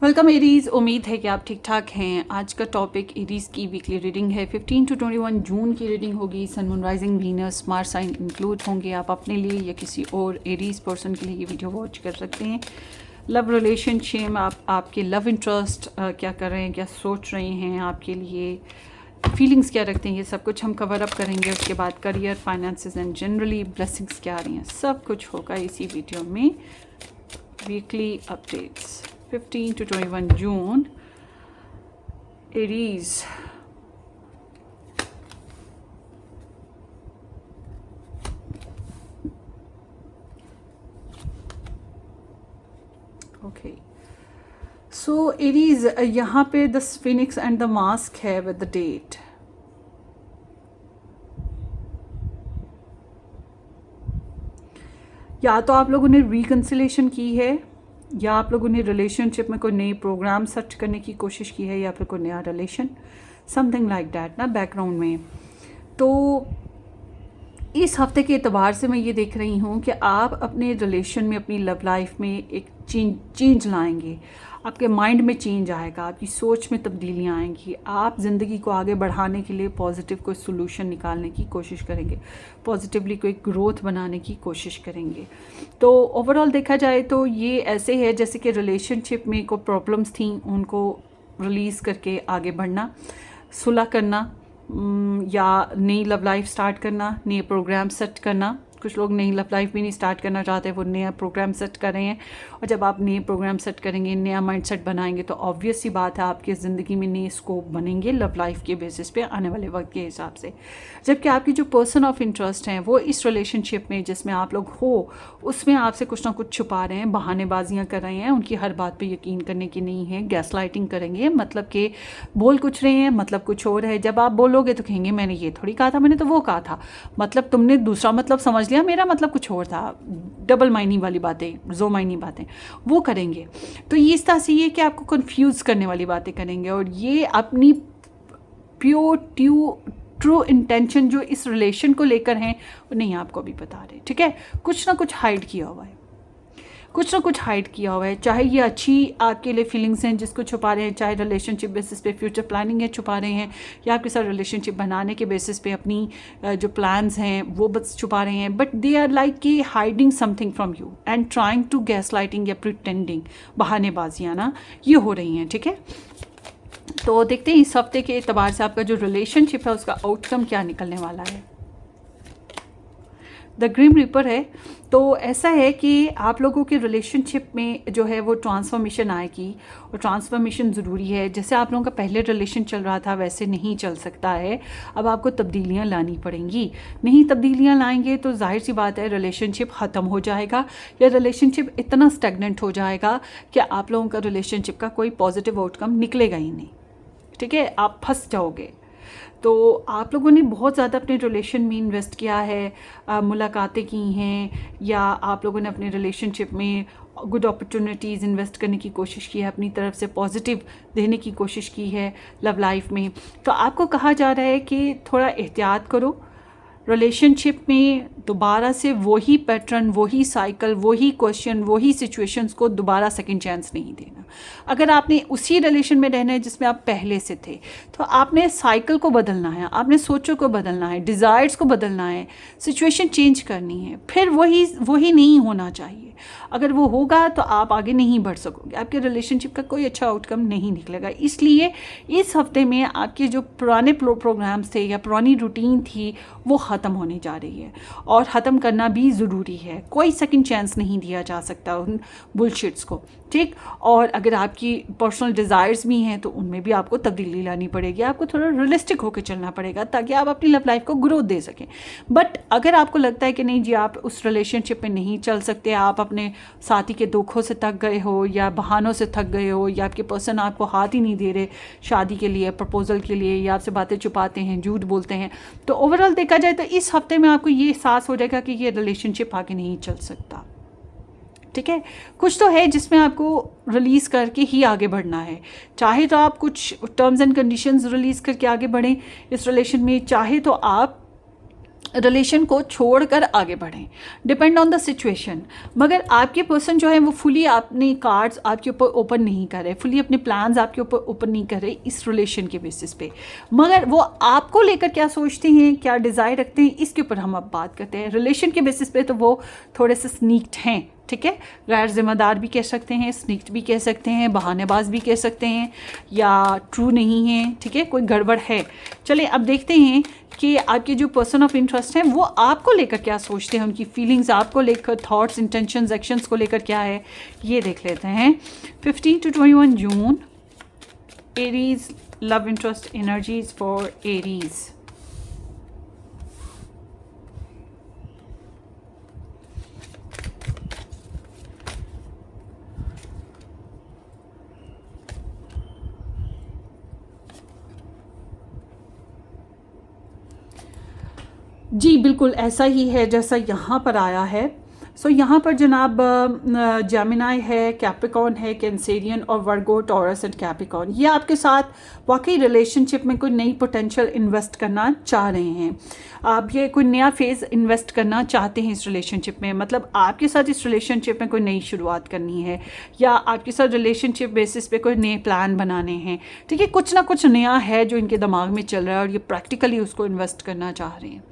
Welcome Aries. उम्मीद है कि आप ठीक ठाक हैं। आज का टॉपिक एरीज की वीकली रीडिंग है। 15 to 21 जून की रीडिंग होगी। Sun moon rising Venus Mars sign include होंगे। आप अपने लिए या किसी और एरीज पर्सन के लिए ये वीडियो वॉच कर सकते हैं। लव रिलेशनशिप, आपके लव इंटरेस्ट क्या कर रहे हैं, क्या सोच रहे हैं, आपके लिए फीलिंग्स क्या रखते हैं, ये सब कुछ हम कवर अप करेंगे। उसके बाद career, finances and generally blessings क्या आ रही हैं, सब कुछ होगा इसी वीडियो में। वीकली अपडेट्स 15 to 21 जून एरीज। ओके, सो एरीज, यहाँ पे the Phoenix and the mask है विद द डेट। या तो आप लोगों ने रिकन्सिलेशन की है, या आप लोगों ने रिलेशनशिप में कोई नए प्रोग्राम सर्च करने की कोशिश की है, या फिर कोई नया रिलेशन, समथिंग लाइक दैट ना बैकग्राउंड में। तो इस हफ्ते के एतबार से मैं ये देख रही हूँ कि आप अपने रिलेशन में, अपनी लव लाइफ में एक चेंज लाएंगे। आपके माइंड में चेंज आएगा, आपकी सोच में तब्दीलियाँ आएंगी। आप ज़िंदगी को आगे बढ़ाने के लिए पॉजिटिव कोई सोल्यूशन निकालने की कोशिश करेंगे, पॉजिटिवली कोई ग्रोथ बनाने की कोशिश करेंगे। तो ओवरऑल देखा जाए तो ये ऐसे है जैसे कि रिलेशनशिप में कोई प्रॉब्लम्स थी, उनको रिलीज़ करके आगे बढ़ना, सुलह करना, या नई लव लाइफ स्टार्ट करना, नए प्रोग्राम सेट करना। कुछ लोग नई लव लाइफ भी नहीं स्टार्ट करना चाहते, वो नया प्रोग्राम सेट कर रहे हैं। और जब आप नए प्रोग्राम सेट करेंगे, नया माइंड सेट बनाएंगे, तो ऑब्वियस सी बात है आपकी ज़िंदगी में नए स्कोप बनेंगे लव लाइफ के बेसिस पे आने वाले वक्त के हिसाब से। जबकि आपकी जो पर्सन ऑफ इंटरेस्ट हैं वो इस रिलेशनशिप में जिसमें आप लोग हो, उसमें आपसे कुछ ना कुछ छुपा रहे हैं, बहानेबाजियाँ कर रहे हैं, उनकी हर बात पे यकीन करने की नहीं है, गैसलाइटिंग करेंगे। मतलब कि बोल कुछ रहे हैं, मतलब कुछ और है। जब आप बोलोगे तो कहेंगे मैंने ये थोड़ी कहा था, मैंने तो वो कहा था, मतलब तुमने दूसरा मतलब समझ लिया, मेरा मतलब कुछ और था। डबल माइनिंग वाली बातें, जो माइनिंग बातें वो करेंगे। तो ये इस तरह से ये कि आपको कंफ्यूज करने वाली बातें करेंगे, और ये अपनी प्योर ट्रू इंटेंशन जो इस रिलेशन को लेकर हैं वो नहीं आपको भी बता रहे। ठीक है, कुछ ना कुछ हाइड किया हुआ है, कुछ ना कुछ हाइड किया हुआ है। चाहे ये अच्छी आपके लिए फीलिंग्स हैं जिसको छुपा रहे हैं, चाहे रिलेशनशिप बेसिस पे फ्यूचर प्लानिंग है छुपा रहे हैं, या आपके साथ रिलेशनशिप बनाने के बेसिस पे अपनी जो प्लान्स हैं वो बस छुपा रहे हैं। बट दे आर लाइक कि hiding something from you and trying to gaslighting या प्रिटेंडिंग, बहानेबाजियाँ ना ये हो रही हैं। ठीक है, तो देखते हैं इस हफ्ते के एतबार से आपका जो रिलेशनशिप है उसका आउटकम क्या निकलने वाला है। द ग्रीम रिपर है। तो ऐसा है कि आप लोगों के रिलेशनशिप में जो है वो ट्रांसफॉर्मेशन आएगी, और ट्रांसफॉर्मेशन ज़रूरी है। जैसे आप लोगों का पहले रिलेशन चल रहा था वैसे नहीं चल सकता है, अब आपको तब्दीलियाँ लानी पड़ेंगी। नहीं तब्दीलियाँ लाएंगे तो जाहिर सी बात है रिलेशनशिप ख़त्म हो जाएगा, या रिलेशनशिप इतना स्टैग्नेंट हो जाएगा कि आप लोगों का रिलेशनशिप का कोई पॉजिटिव आउटकम निकलेगा ही नहीं। ठीक है, आप फंस जाओगे। तो आप लोगों ने बहुत ज़्यादा अपने रिलेशन में इन्वेस्ट किया है, मुलाकातें की हैं, या आप लोगों ने अपने रिलेशनशिप में गुड अपॉर्चुनिटीज़ इन्वेस्ट करने की कोशिश की है, अपनी तरफ से पॉजिटिव देने की कोशिश की है लव लाइफ में। तो आपको कहा जा रहा है कि थोड़ा एहतियात करो। रिलेशनशिप में दोबारा से वही पैटर्न, वही साइकिल, वही क्वेश्चन, वही सिचुएशंस को दोबारा सेकंड चांस नहीं देना। अगर आपने उसी रिलेशन में रहना है जिसमें आप पहले से थे, तो आपने साइकिल को बदलना है, आपने सोचों को बदलना है, डिज़ायर्स को बदलना है, सिचुएशन चेंज करनी है। फिर वही नहीं होना चाहिए। अगर वो होगा तो आप आगे नहीं बढ़ सकोगे, आपके रिलेशनशिप का कोई अच्छा आउटकम नहीं निकलेगा। इसलिए इस हफ्ते में आपके जो पुराने प्रोग्राम्स थे या पुरानी रूटीन थी वो ख़त्म होने जा रही है, और ख़त्म करना भी ज़रूरी है। कोई सेकंड चांस नहीं दिया जा सकता उन बुलशिट्स को। ठीक, और अगर आपकी पर्सनल डिज़ायर्स भी हैं तो उनमें भी आपको तब्दीली लानी पड़ेगी, आपको थोड़ा रियलिस्टिक होकर चलना पड़ेगा ताकि आप अपनी लव लाइफ को ग्रोथ दे सकें। बट अगर आपको लगता है कि नहीं जी आप उस रिलेशनशिप में नहीं चल सकते, आप अपने साथी के दुखों से थक गए हो, या बहानों से थक गए हो, या आपके पर्सन आपको हाथ ही नहीं दे रहे शादी के लिए, प्रपोजल के लिए, या आपसे बातें छुपाते हैं, झूठ बोलते हैं, तो ओवरऑल देखा जाए तो इस हफ्ते में आपको ये एहसास हो जाएगा कि ये रिलेशनशिप आगे नहीं चल सकता। ठीक है, कुछ तो है जिसमें आपको रिलीज़ करके ही आगे बढ़ना है। चाहे तो आप कुछ टर्म्स एंड कंडीशंस रिलीज़ करके आगे बढ़ें इस रिलेशन में, चाहे तो आप रिलेशन को छोड़कर आगे बढ़ें, डिपेंड ऑन द सिचुएशन। मगर आपके पर्सन जो है वो फुली अपने कार्ड्स आपके ऊपर ओपन नहीं कर रहे, फुली अपने प्लान्स आपके ऊपर ओपन नहीं कर रहे इस रिलेशन के बेसिस पे। मगर वो आपको लेकर क्या सोचते हैं, क्या डिज़ायर रखते हैं, इसके ऊपर हम अब बात करते हैं। रिलेशन के बेसिस पे तो वो थोड़े से स्नीक्ड हैं, ठीक है, गैर जिम्मेदार भी कह सकते हैं, स्निक्ड भी कह सकते हैं, बहानेबाज भी कह सकते हैं, या ट्रू नहीं है, ठीक है, कोई गड़बड़ है। चलिए अब देखते हैं कि आपके जो पर्सन ऑफ इंटरेस्ट हैं वो आपको लेकर क्या सोचते हैं, उनकी फीलिंग्स आपको लेकर, थॉट्स, इंटेंशंस, एक्शंस को लेकर क्या है, ये देख लेते हैं। 15 to 21 जून, Aries love interest energies for Aries. जी बिल्कुल ऐसा ही है जैसा यहाँ पर आया है। सो यहाँ पर जनाब जेमिनी है, कैप्रिकॉर्न है, कैंसेरियन और वर्गो, टॉरस एंड कैप्रिकॉर्न, ये आपके साथ वाकई रिलेशनशिप में कोई नई पोटेंशियल इन्वेस्ट करना चाह रहे हैं। आप ये कोई नया फेज़ इन्वेस्ट करना चाहते हैं इस रिलेशनशिप में, मतलब आपके साथ इस रिलेशनशिप में कोई नई शुरुआत करनी है, या आपके साथ रिलेशनशिप बेसिस पे कोई नए प्लान बनाने हैं, ठीक है, कुछ ना कुछ नया है जो इनके दिमाग में चल रहा है और ये प्रैक्टिकली उसको इन्वेस्ट करना चाह रहे हैं,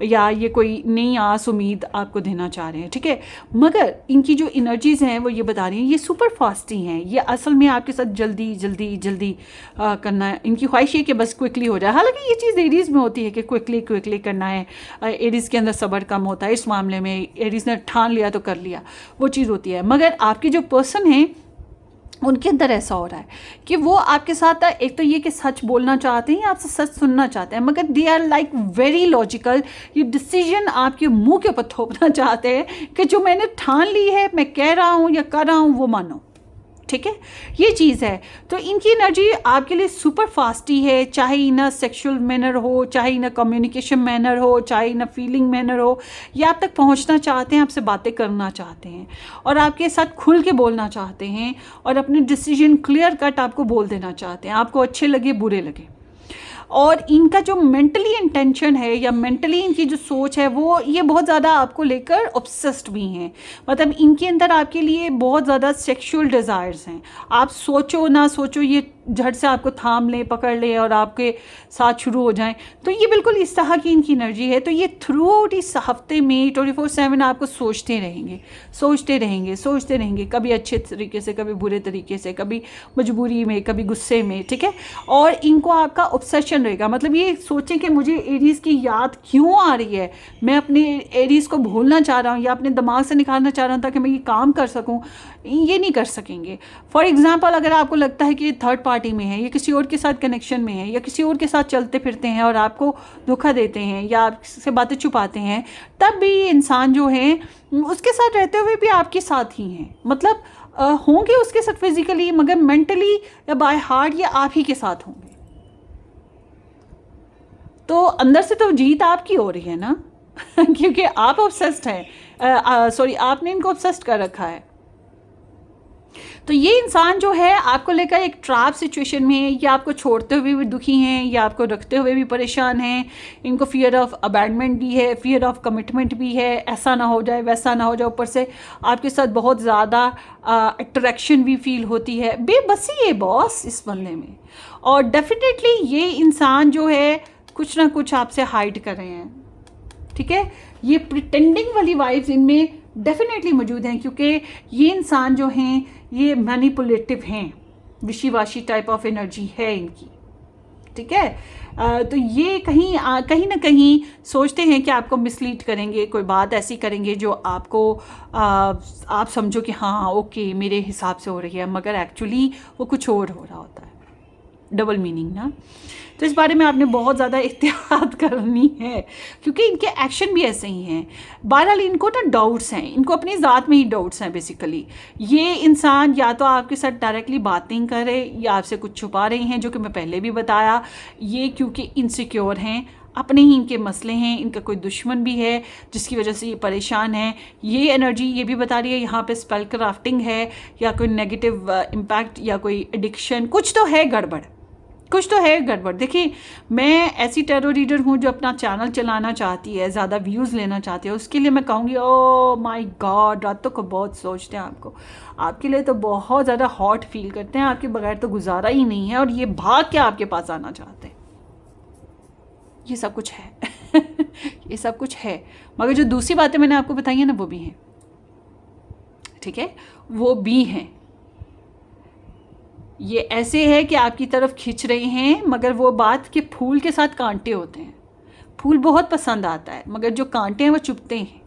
या ये कोई नई आस उम्मीद आपको देना चाह रहे हैं, ठीक है। मगर इनकी जो एनर्जीज़ हैं वो ये बता रही हैं ये सुपर फास्ट ही हैं, ये असल में आपके साथ जल्दी जल्दी जल्दी करना है, इनकी ख्वाहिश है कि बस क्विकली हो जाए। हालांकि ये चीज़ एरीज़ में होती है कि क्विकली क्विकली करना है, एरीज़ के अंदर सब्र कम होता है, इस मामले में एरीज़ ने ठान लिया तो कर लिया, वो चीज़ होती है। मगर आपके जो पर्सन हैं उनके अंदर ऐसा हो रहा है कि वो आपके साथ एक तो ये कि सच बोलना चाहते हैं, आपसे सच सुनना चाहते हैं, मगर they are like very logical. ये डिसीजन आपके मुंह के ऊपर थोपना चाहते हैं कि जो मैंने ठान ली है, मैं कह रहा हूँ या कर रहा हूँ, वो मानो, ठीक है, ये चीज़ है। तो इनकी एनर्जी आपके लिए सुपर फास्ट ही है, चाहे इन सेक्सुअल मैनर हो, चाहे इन कम्युनिकेशन मैनर हो, चाहे इन फीलिंग मैनर हो, ये आप तक पहुंचना चाहते हैं, आपसे बातें करना चाहते हैं और आपके साथ खुल के बोलना चाहते हैं और अपने डिसीजन क्लियर कट आपको बोल देना चाहते हैं, आपको अच्छे लगे बुरे लगे। और इनका जो मेंटली इंटेंशन है या मेंटली इनकी जो सोच है वो ये बहुत ज़्यादा आपको लेकर ऑब्सेस्ड भी हैं, मतलब इनके अंदर आपके लिए बहुत ज़्यादा सेक्सुअल डिज़ायर्स हैं। आप सोचो ना सोचो ये झट से आपको थाम लें, पकड़ लें और आपके साथ शुरू हो जाएं। तो ये बिल्कुल इस तरह की इनकी एनर्जी है। तो ये थ्रू आउट इस हफ्ते में 24/7 आपको सोचते रहेंगे, सोचते रहेंगे, सोचते रहेंगे, कभी अच्छे तरीके से, कभी बुरे तरीके से, कभी मजबूरी में, कभी गुस्से में, ठीक है। और इनको आपका ऑब्सेशन रहेगा, मतलब ये सोचें कि मुझे एरीज़ की याद क्यों आ रही है, मैं अपने एरीज़ को भूलना चाह रहा हूँ या अपने दिमाग से निकालना चाह रहा हूँ ताकि मैं ये काम कर सकूँ, ये नहीं कर सकेंगे। फॉर एग्जाम्पल अगर आपको लगता है कि ये थर्ड पार्टी में है, या किसी और के साथ कनेक्शन में है, या किसी और के साथ चलते फिरते हैं और आपको धोखा देते हैं या आपसे बातें छुपाते हैं, तब भी इंसान जो है उसके साथ रहते हुए भी आपके साथ ही हैं, मतलब होंगे उसके साथ फिजिकली, मगर मेंटली या बाय हार्ट ये आप ही के साथ होंगे। तो अंदर से तो जीत आपकी हो रही है ना क्योंकि आप ऑब्सेस्ड हैं, सॉरी आपने इनको ऑब्सेस्ड कर रखा है। तो ये इंसान जो है आपको लेकर एक ट्रैप सिचुएशन में है, या आपको छोड़ते हुए भी दुखी हैं, या आपको रखते हुए भी परेशान हैं। इनको फियर ऑफ अबैंडमेंट भी है, फियर ऑफ कमिटमेंट भी है, ऐसा ना हो जाए वैसा ना हो जाए, ऊपर से आपके साथ बहुत ज़्यादा अट्रैक्शन भी फील होती है, बेबसी है बॉस इस बंदे में। और डेफिनेटली ये इंसान जो है कुछ ना कुछ आपसे हाइड कर रहे हैं, ठीक है। ये प्रिटेंडिंग वाली वाइब्स इनमें डेफिनेटली मौजूद हैं, क्योंकि ये इंसान जो हैं ये मैनिपुलेटिव हैं, विशी-वाशी टाइप ऑफ एनर्जी है इनकी, ठीक है। तो ये कहीं ना कहीं सोचते हैं कि आपको मिसलीड करेंगे, कोई बात ऐसी करेंगे जो आपको आप समझो कि हाँ ओके मेरे हिसाब से हो रही है, मगर एक्चुअली वो कुछ और हो रहा होता है। डबल मीनिंग ना। तो इस बारे में आपने बहुत ज़्यादा एहतियात करनी है, क्योंकि इनके एक्शन भी ऐसे ही हैं। बहरहाल इनको ना डाउट्स हैं, इनको अपनी ज़ात में ही डाउट्स हैं बेसिकली। ये इंसान या तो आपके साथ डायरेक्टली बात नहीं कर रहे, या आपसे कुछ छुपा रहे हैं, जो कि मैं पहले भी बताया। ये क्योंकि इनसिक्योर हैं, अपने ही इनके मसले हैं, इनका कोई दुश्मन भी है जिसकी वजह से ये परेशान है। ये एनर्जी ये भी बता रही है यहाँ पे स्पेल क्राफ्टिंग है, या कोई नेगेटिव इम्पैक्ट, या कोई एडिक्शन, कुछ तो है गड़बड़, कुछ तो है गड़बड़। देखिए, मैं ऐसी टैरो रीडर हूँ जो अपना चैनल चलाना चाहती है, ज़्यादा व्यूज़ लेना चाहती है, उसके लिए मैं कहूँगी ओ माय गॉड, रातों को बहुत सोचते हैं आपको, आपके लिए तो बहुत ज़्यादा हॉट फील करते हैं, आपके बगैर तो गुजारा ही नहीं है, और ये भाग के आपके पास आना चाहते हैं। ये सब कुछ है ये सब कुछ है, मगर जो दूसरी बातें मैंने आपको बताई हैं ना, वो भी हैं, ठीक है, वो भी हैं। ये ऐसे है कि आपकी तरफ खींच रहे हैं, मगर वो बात कि फूल के साथ कांटे होते हैं। फूल बहुत पसंद आता है, मगर जो कांटे हैं वो चुभते हैं।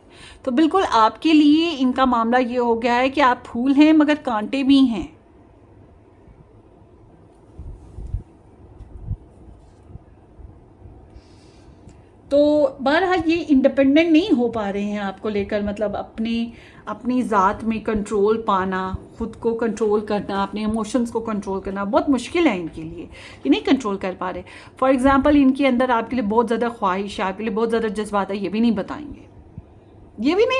तो बिल्कुल आपके लिए इनका मामला ये हो गया है कि आप फूल हैं मगर कांटे भी हैं। तो बहरहाल ये इंडिपेंडेंट नहीं हो पा रहे हैं आपको लेकर, मतलब अपनी ज़ात में कंट्रोल पाना, खुद को कंट्रोल करना, अपने इमोशंस को कंट्रोल करना बहुत मुश्किल है इनके लिए, ये नहीं कंट्रोल कर पा रहे। फॉर एग्जांपल, इनके अंदर आपके लिए बहुत ज़्यादा ख्वाहिश है, आपके लिए बहुत ज़्यादा जज्बात है, ये भी नहीं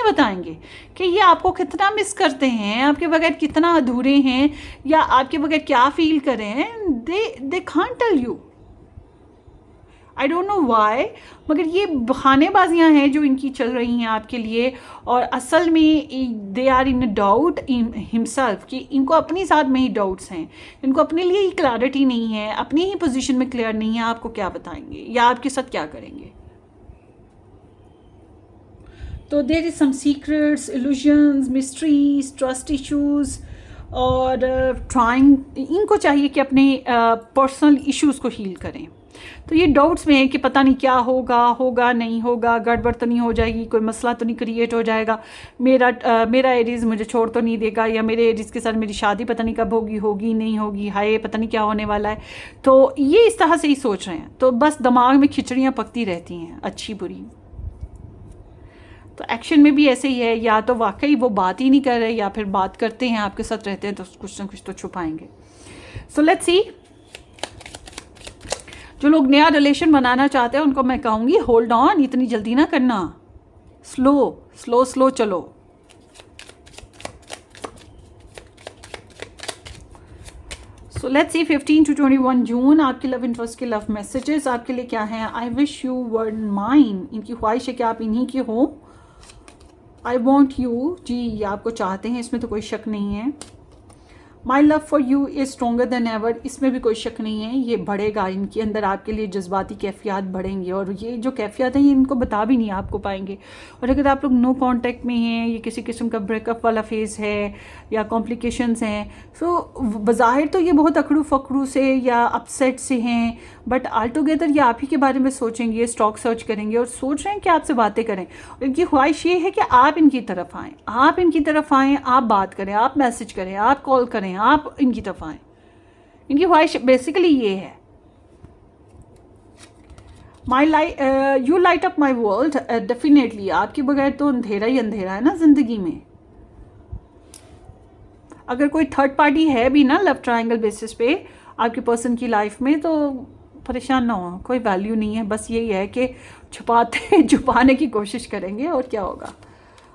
बताएंगे कि ये आपको कितना मिस करते हैं, आपके बगैर कितना अधूरे हैं, या आपके बगैर क्या फील कर रहे हैं। They can't tell you, I don't know why, मगर ये बहानेबाजियाँ हैं जो इनकी चल रही हैं आपके लिए, और असल में they are in doubt in himself, कि इनको अपनी साथ में ही डाउट्स हैं, इनको अपने लिए ही क्लैरिटी नहीं है, अपनी ही पोजीशन में क्लियर नहीं है, आपको क्या बताएंगे या आपके साथ क्या करेंगे। तो there is some secrets, illusions, mysteries, trust issues, और ट्राइंग, इनको चाहिए कि अपने पर्सनल इश्यूज़ को हील करें। तो ये डाउट्स में है कि पता नहीं क्या होगा नहीं होगा, गड़बड़ तो नहीं हो जाएगी, कोई मसला तो नहीं क्रिएट हो जाएगा, मेरा एरीज़ मुझे छोड़ तो नहीं देगा, या मेरे एरीज़ के साथ मेरी शादी पता नहीं कब होगी नहीं होगी, हाय पता नहीं क्या होने वाला है। तो ये इस तरह से ही सोच रहे हैं, तो बस दिमाग में खिचड़ियाँ पकती रहती हैं, अच्छी बुरी। तो एक्शन में भी ऐसे ही है, या तो वाकई वो बात ही नहीं कर रहे, या फिर बात करते हैं, आपके साथ रहते हैं, तो कुछ ना कुछ तो छुपाएंगे। सो लेट्स सी, जो लोग नया रिलेशन बनाना चाहते हैं उनको मैं कहूँगी होल्ड ऑन, इतनी जल्दी ना करना, स्लो चलो। सो लेट्स सी 15 to 21 जून आपके लव इंटरेस्ट के लव मैसेजेस आपके लिए क्या हैं। I wish you were mine, इनकी ख्वाहिश है कि आप इन्हीं के हो। आई वॉन्ट यू, जी ये आपको चाहते हैं, इसमें तो कोई शक नहीं है। My love for you is stronger then ever, इसमें भी कोई शक नहीं है, ये बढ़ेगा, इनके अंदर आपके लिए जज्बाती कैफियत बढ़ेंगे, और ये जो कैफियत है ये इनको बता भी नहीं आपको पाएंगे। और अगर आप लोग नो कांटेक्ट में हैं, ये किसी किस्म का ब्रेकअप वाला फेज़ है या कॉम्प्लिकेशंस हैं, सो बज़ाहिर तो ये बहुत अकड़ू फकड़ू से या अपसेट से हैं, बट आल टुगेदर ये आप ही के बारे में सोचेंगे, स्टॉक सर्च करेंगे और सोच रहे हैं कि आपसे बातें करें। और इनकी ख्वाहिश ये है कि आप इनकी तरफ आएँ, आप बात करें, आप मैसेज करें, आप कॉल करें, आप इनकी तरफ आएँ। इनकी ख्वाहिश बेसिकली ये है। You light up my world, definitely आपके बगैर तो अंधेरा ही अंधेरा है ना ज़िंदगी में। अगर कोई थर्ड पार्टी है भी ना लव ट्रायंगल बेसिस पे आपके पर्सन की लाइफ में, तो परेशान ना हो, कोई वैल्यू नहीं है, बस यही है कि छुपाने की कोशिश करेंगे और क्या होगा।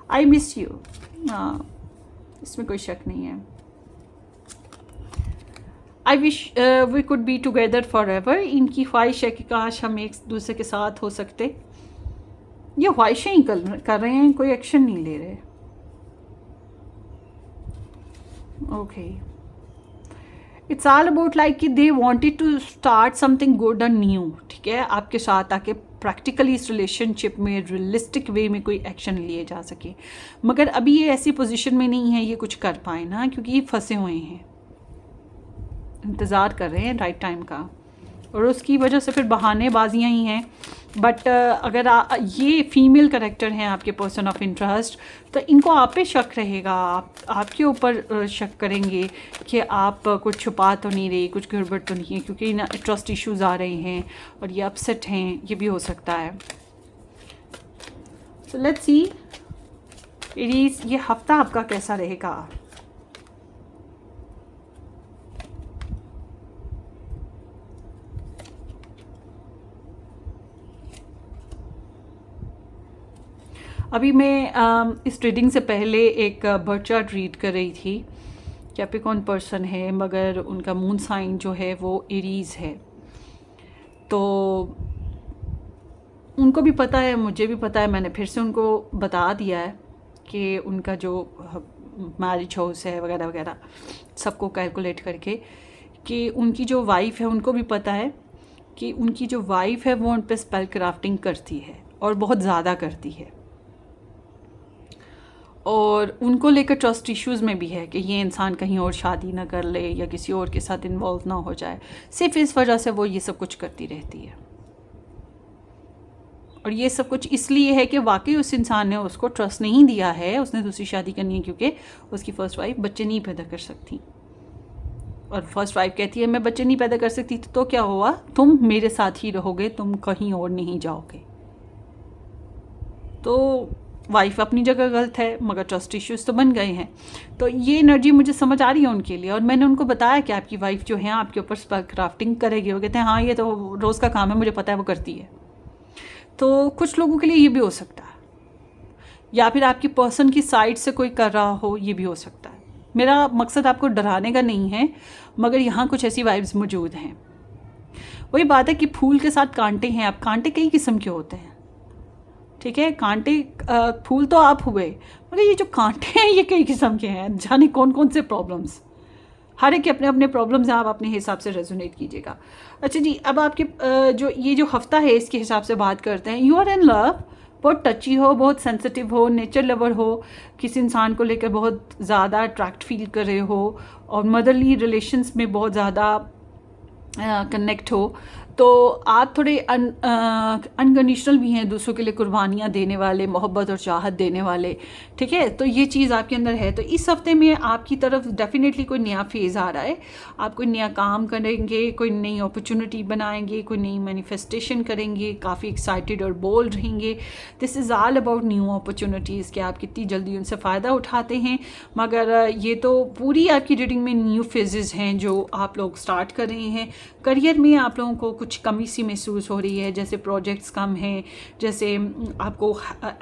आई मिस यू, हाँ इसमें कोई शक नहीं है। I wish we could be together forever, इनकी ख्वाहिश है कि काश हम एक दूसरे के साथ हो सकते। ये ख्वाहिशें ही कर रहे हैं, कोई एक्शन नहीं ले रहे। Okay, it's all about like कि they wanted to start something good and new, ठीक है, आपके साथ आके प्रैक्टिकली इस रिलेशनशिप में रियलिस्टिक वे में कोई एक्शन लिए जा सके, मगर अभी ये ऐसी पोजीशन में नहीं है ये कुछ कर पाए ना, क्योंकि ये फंसे हुए हैं, इंतज़ार कर रहे हैं राइट टाइम का, और उसकी वजह से फिर बहानेबाजियाँ ही हैं। बट अगर ये फीमेल करेक्टर हैं आपके पर्सन ऑफ इंटरेस्ट, तो इनको आप पे शक रहेगा, आपके ऊपर शक करेंगे कि आप कुछ छुपा तो नहीं रही, कुछ गड़बड़ तो नहीं है, क्योंकि ना ट्रस्ट इश्यूज़ आ रहे हैं और ये अपसेट हैं, ये भी हो सकता है। सो लेट्स सी एरीज, ये हफ्ता आपका कैसा रहेगा। अभी मैं इस रीडिंग से पहले एक बर्थ चार्ट रीड कर रही थी, कैप्रिकॉर्न पर्सन है, मगर उनका मून साइन जो है वो एरीज़ है। तो उनको भी पता है, मुझे भी पता है, मैंने फिर से उनको बता दिया है कि उनका जो मैरिज हाउस है वगैरह वगैरह सबको कैलकुलेट करके, कि उनकी जो वाइफ है उनको भी पता है कि उनकी जो वाइफ है वो उन पर स्पेल क्राफ्टिंग करती है और बहुत ज़्यादा करती है, और उनको लेकर ट्रस्ट इश्यूज़ में भी है कि ये इंसान कहीं और शादी ना कर ले या किसी और के साथ इन्वॉल्व ना हो जाए। सिर्फ इस वजह से वो ये सब कुछ करती रहती है, और ये सब कुछ इसलिए है कि वाकई उस इंसान ने उसको ट्रस्ट नहीं दिया है, उसने दूसरी शादी करनी है क्योंकि उसकी फ़र्स्ट वाइफ बच्चे नहीं पैदा कर सकती, और फर्स्ट वाइफ कहती है मैं बच्चे नहीं पैदा कर सकती, तो क्या हुआ, तुम मेरे साथ ही रहोगे, तुम कहीं और नहीं जाओगे। तो वाइफ अपनी जगह गलत है, मगर ट्रस्ट इश्यूज़ तो बन गए हैं। तो ये एनर्जी मुझे समझ आ रही है उनके लिए, और मैंने उनको बताया कि आपकी वाइफ जो है आपके ऊपर स्पेल क्राफ्टिंग करेगी। वो कहते हैं हाँ ये तो रोज़ का काम है, मुझे पता है वो करती है। तो कुछ लोगों के लिए ये भी हो सकता है, या फिर आपकी पर्सन की साइड से कोई कर रहा हो, ये भी हो सकता है। मेरा मकसद आपको डराने का नहीं है, मगर यहाँ कुछ ऐसी वाइब्स मौजूद हैं। वही बात है कि फूल के साथ कांटे हैं। अब कांटे कई किस्म के होते हैं, ठीक है, कांटे फूल तो आप हुए, मगर ये जो कांटे हैं ये कई किस्म के हैं, जाने कौन कौन से प्रॉब्लम्स। हर एक के अपने अपने प्रॉब्लम्स हैं, आप अपने हिसाब से रेजोनेट कीजिएगा। अच्छा जी, अब आपके जो ये जो हफ्ता है इसके हिसाब से बात करते हैं। यू आर इन लव, बहुत टची हो, बहुत सेंसिटिव हो, नेचर लवर हो, किसी इंसान को लेकर बहुत ज़्यादा अट्रैक्ट फील कर रहे हो, और मदरली रिलेशंस में बहुत ज़्यादा कनेक्ट हो, तो आप थोड़े अनकंडीशनल भी हैं, दूसरों के लिए कुर्बानियाँ देने वाले, मोहब्बत और चाहत देने वाले, ठीक है। तो ये चीज़ आपके अंदर है। तो इस हफ्ते में आपकी तरफ डेफिनेटली कोई नया फेज़ आ रहा है, आप कोई नया काम करेंगे, कोई नई अपॉर्चुनिटी बनाएंगे, कोई नई मैनिफेस्टेशन करेंगे, काफ़ी एक्साइटेड और बोल्ड रहेंगे। This is all about new opportunities कि आप कितनी जल्दी उनसे फ़ायदा उठाते हैं। मगर ये तो पूरी आपकी रीडिंग में न्यू फेजेज़ हैं जो आप लोग स्टार्ट कर रहे हैं। करियर में आप लोगों को कुछ कमी सी महसूस हो रही है, जैसे प्रोजेक्ट्स कम हैं, जैसे आपको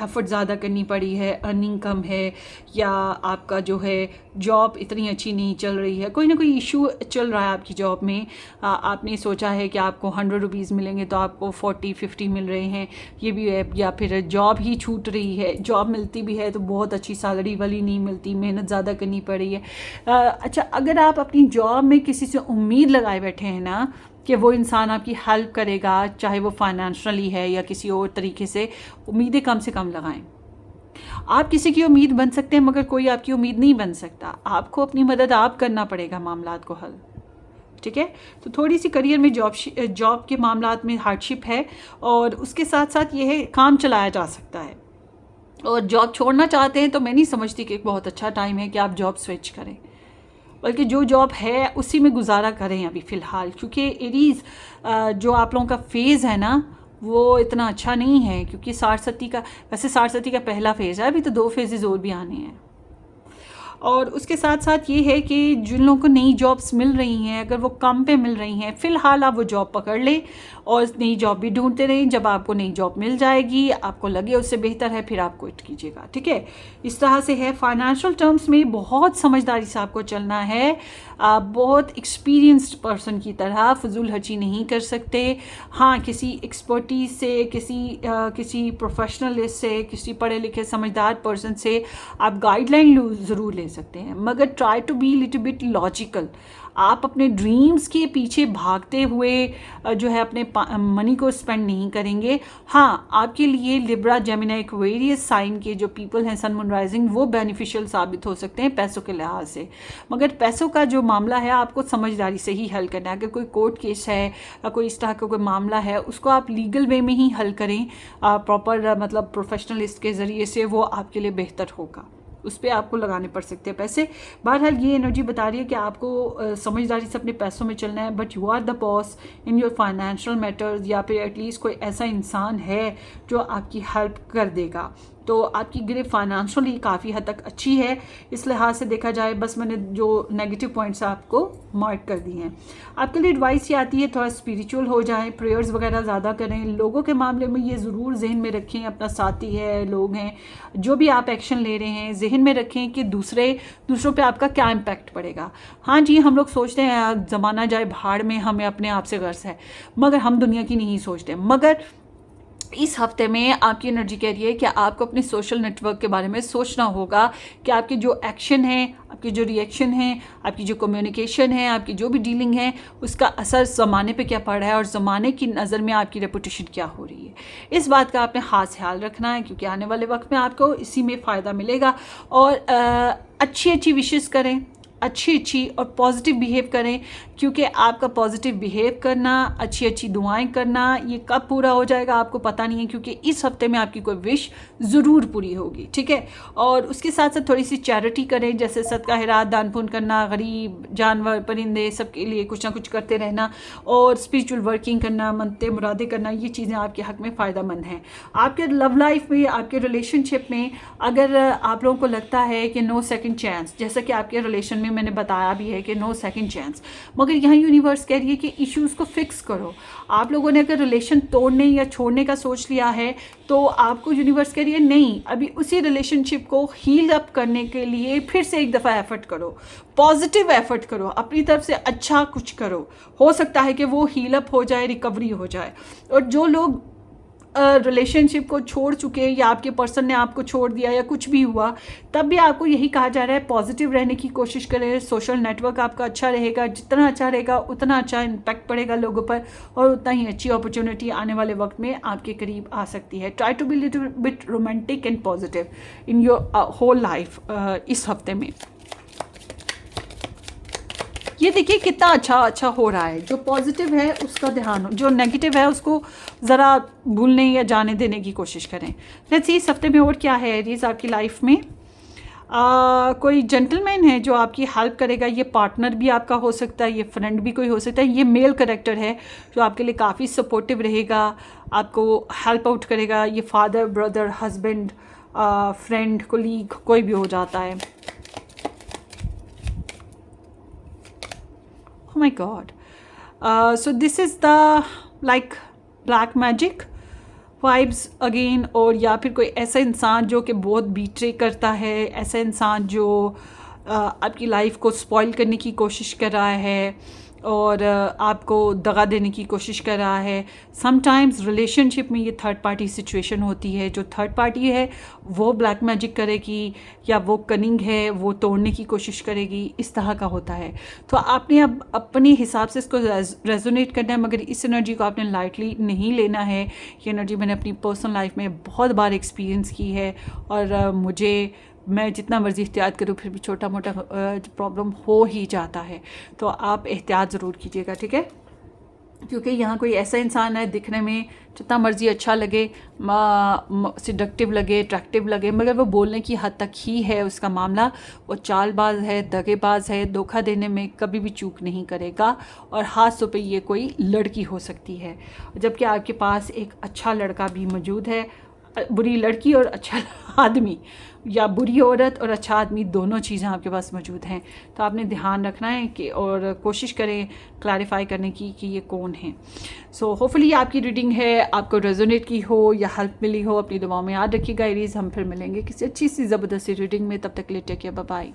एफर्ट ज़्यादा करनी पड़ी है, अर्निंग कम है, या आपका जो है जॉब इतनी अच्छी नहीं चल रही है, कोई ना कोई इशू चल रहा है आपकी जॉब में। आपने सोचा है कि आपको 100 रुपीज़ मिलेंगे तो आपको 40-50 मिल रहे हैं, ये भी है। या फिर जॉब ही छूट रही है, जॉब मिलती भी है तो बहुत अच्छी सैलरी वाली नहीं मिलती, मेहनत ज़्यादा करनी पड़ रही है। अच्छा, अगर आप अपनी जॉब में किसी से उम्मीद लगाए बैठे हैं ना कि वो इंसान आपकी हेल्प करेगा, चाहे वो फाइनेंशियली है या किसी और तरीके से, उम्मीदें कम से कम लगाएं। आप किसी की उम्मीद बन सकते हैं, मगर कोई आपकी उम्मीद नहीं बन सकता। आपको अपनी मदद आप करना पड़ेगा मामलात को हल, ठीक है। तो थोड़ी सी करियर में जॉब के मामलात में हार्डशिप है, और उसके साथ साथ ये है काम चलाया जा सकता है। और जॉब छोड़ना चाहते हैं तो मैं नहीं समझती कि एक बहुत अच्छा टाइम है कि आप जॉब स्विच करें, बल्कि जो जॉब है उसी में गुजारा करें अभी फ़िलहाल, क्योंकि एरीज़ जो आप लोगों का फेज़ है ना वो इतना अच्छा नहीं है, क्योंकि 60-70 का, वैसे 60-70 का पहला फेज़ है, अभी तो 2 फेजेज़ और भी आने हैं। और उसके साथ साथ ये है कि जिन लोगों को नई जॉब्स मिल रही हैं, अगर वो कम पे मिल रही हैं, फ़िलहाल आप वो जॉब पकड़ लें और नई जॉब भी ढूंढते रहें। जब आपको नई जॉब मिल जाएगी, आपको लगे उससे बेहतर है, फिर आप क्विट कीजिएगा, ठीक है। इस तरह से है। फाइनेंशियल टर्म्स में बहुत समझदारी से आपको चलना है। आप बहुत एक्सपीरियंस्ड पर्सन की तरह फजूल खर्ची नहीं कर सकते। हाँ, किसी एक्सपर्टीज से, किसी प्रोफेशनलिस्ट से, किसी पढ़े लिखे समझदार पर्सन से आप गाइडलाइन ज़रूर ले सकते हैं, मगर try to be little bit logical. आप अपने ड्रीम्स के पीछे भागते हुए जो है अपने मनी को स्पेंड नहीं करेंगे। हाँ, आपके लिए लिब्रा, जेमिनी, एक्वेरियस साइन के जो पीपल हैं, सन, मून, राइजिंग, वो बेनिफिशियल साबित हो सकते हैं पैसों के लिहाज से। मगर पैसों का जो मामला है आपको समझदारी से ही हल करना है। अगर कोई कोर्ट केस है या कोई इस तरह का कोई मामला है, उसको आप लीगल वे में ही हल करें, प्रॉपर मतलब प्रोफेशनलिस्ट के ज़रिए से, वो आपके लिए बेहतर होगा। उस पर आपको लगाने पड़ सकते हैं पैसे। बहरहाल ये एनर्जी बता रही है कि आपको समझदारी से अपने पैसों में चलना है, but you are the boss in your financial matters, या फिर एटलीस्ट कोई ऐसा इंसान है जो आपकी हेल्प कर देगा। तो आपकी ग्रिप फाइनेंशियली काफ़ी हद तक अच्छी है इस लिहाज से देखा जाए। बस मैंने जो नेगेटिव पॉइंट्स आपको मार्क कर दिए हैं। आपके लिए एडवाइस ये आती है थोड़ा स्पिरिचुअल हो जाएं, प्रेयर्स वगैरह ज़्यादा करें। लोगों के मामले में ये ज़रूर जहन में रखें, अपना साथी है, लोग हैं, जो भी आप एक्शन ले रहे हैं जहन में रखें कि दूसरों पे आपका क्या इम्पैक्ट पड़ेगा। हाँ जी, हम लोग सोचते हैं ज़माना जाए भाड़ में, हमें अपने आप से गर्ज है, मगर हम दुनिया की नहीं सोचते। मगर इस हफ्ते में आपकी एनर्जी कह रही है कि आपको अपने सोशल नेटवर्क के बारे में सोचना होगा कि आपके जो एक्शन है, आपकी जो रिएक्शन है, आपकी जो कम्युनिकेशन है, आपकी जो भी डीलिंग है, उसका असर ज़माने पे क्या पड़ रहा है और ज़माने की नज़र में आपकी रेपुटेशन क्या हो रही है। इस बात का आपने ख़ास ख्याल रखना है क्योंकि आने वाले वक्त में आपको इसी में फ़ायदा मिलेगा। और अच्छी विशेज़ करें, अच्छी और पॉजिटिव बिहेव करें, क्योंकि आपका पॉजिटिव बिहेव करना, अच्छी दुआएं करना, ये कब पूरा हो जाएगा आपको पता नहीं है, क्योंकि इस हफ्ते में आपकी कोई विश ज़रूर पूरी होगी, ठीक है। और उसके साथ साथ थोड़ी सी चैरिटी करें, जैसे सदका खैरात, दान पुण्य करना, गरीब, जानवर, परिंदे, सबके लिए कुछ ना कुछ करते रहना और स्पिरिचुअल वर्किंग करना, मनते मुरादे करना, ये चीज़ें आपके हक़ में फ़ायदेमंद हैं। आपके लव लाइफ में, आपके रिलेशनशिप में अगर आप लोगों को लगता है कि नो सेकेंड चांस, जैसा कि आपके रिलेशन में मैंने बताया भी है कि नो सेकंड चांस, मगर यहाँ यूनिवर्स कह रही है कि इश्यूज़ को फिक्स करो। आप लोगों ने अगर रिलेशन तोड़ने या छोड़ने का सोच लिया है तो आपको यूनिवर्स कह रही है नहीं, अभी उसी रिलेशनशिप को हील अप करने के लिए फिर से एक दफ़ा एफर्ट करो, पॉजिटिव एफर्ट करो, अपनी तरफ से अच्छा कुछ करो। हो सकता है कि वो हील अप हो जाए, रिकवरी हो जाए। और जो लोग रिलेशनशिप को छोड़ चुके या आपके पर्सन ने आपको छोड़ दिया या कुछ भी हुआ, तब भी आपको यही कहा जा रहा है पॉजिटिव रहने की कोशिश करें। सोशल नेटवर्क आपका अच्छा रहेगा, जितना अच्छा रहेगा उतना अच्छा इम्पैक्ट पड़ेगा लोगों पर और उतना ही अच्छी अपॉर्चुनिटी आने वाले वक्त में आपके करीब आ सकती है। Try to be little bit romantic and positive in your whole life इस हफ्ते में। ये देखिए कितना अच्छा हो रहा है। जो पॉजिटिव है उसका ध्यान हो, जो नेगेटिव है उसको ज़रा भूलने या जाने देने की कोशिश करें। लेट्स सी इस हफ्ते में और क्या है एरीज आपकी लाइफ में। कोई जेंटलमैन है जो आपकी हेल्प करेगा। ये पार्टनर भी आपका हो सकता है, ये फ्रेंड भी कोई हो सकता है। ये मेल कैरेक्टर है जो आपके लिए काफ़ी सपोर्टिव रहेगा, आपको हेल्प आउट करेगा। ये father, brother, husband, friend, colleague, कोई भी हो जाता है। Oh my God. So this is the like black magic vibes again। और या फिर कोई ऐसा इंसान जो कि बहुत बीट्रे करता है, ऐसा इंसान जो आपकी लाइफ को स्पॉइल करने की कोशिश कर रहा है और आपको दगा देने की कोशिश कर रहा है। समटाइम्स रिलेशनशिप में ये थर्ड पार्टी सिचुएशन होती है। जो थर्ड पार्टी है वो ब्लैक मैजिक करेगी या वो कनिंग है, वो तोड़ने की कोशिश करेगी, इस तरह का होता है। तो आपने अब अपने हिसाब से इसको रेजोनेट करना है, मगर इस एनर्जी को आपने लाइटली नहीं लेना है। ये एनर्जी मैंने अपनी पर्सनल लाइफ में बहुत बार एक्सपीरियंस की है और मैं जितना मर्ज़ी एहतियात करूँ फिर भी छोटा मोटा प्रॉब्लम हो ही जाता है। तो आप एहतियात ज़रूर कीजिएगा, ठीक है। क्योंकि यहाँ कोई ऐसा इंसान है दिखने में जितना मर्ज़ी अच्छा लगे, सिडक्टिव लगे, अट्रैक्टिव लगे, मगर वो बोलने की हद तक ही है उसका मामला। वो चालबाज है, दगेबाज है, धोखा देने में कभी भी चूक नहीं करेगा। और हाथों पे ये कोई लड़की हो सकती है, जबकि आपके पास एक अच्छा लड़का भी मौजूद है। बुरी लड़की और अच्छा आदमी, या बुरी औरत और अच्छा आदमी, दोनों चीज़ें आपके पास मौजूद हैं। तो आपने ध्यान रखना है कि और कोशिश करें क्लैरिफाई करने की कि ये कौन है। सो होपफुली आपकी रीडिंग है आपको रेजोनेट की हो या हेल्प मिली हो। अपनी दुआओं में याद रखिएगा एरीज। हम फिर मिलेंगे किसी अच्छी सी ज़बरदस्ती रीडिंग में। तब तक के लिए टेक केयर, बाय बाय।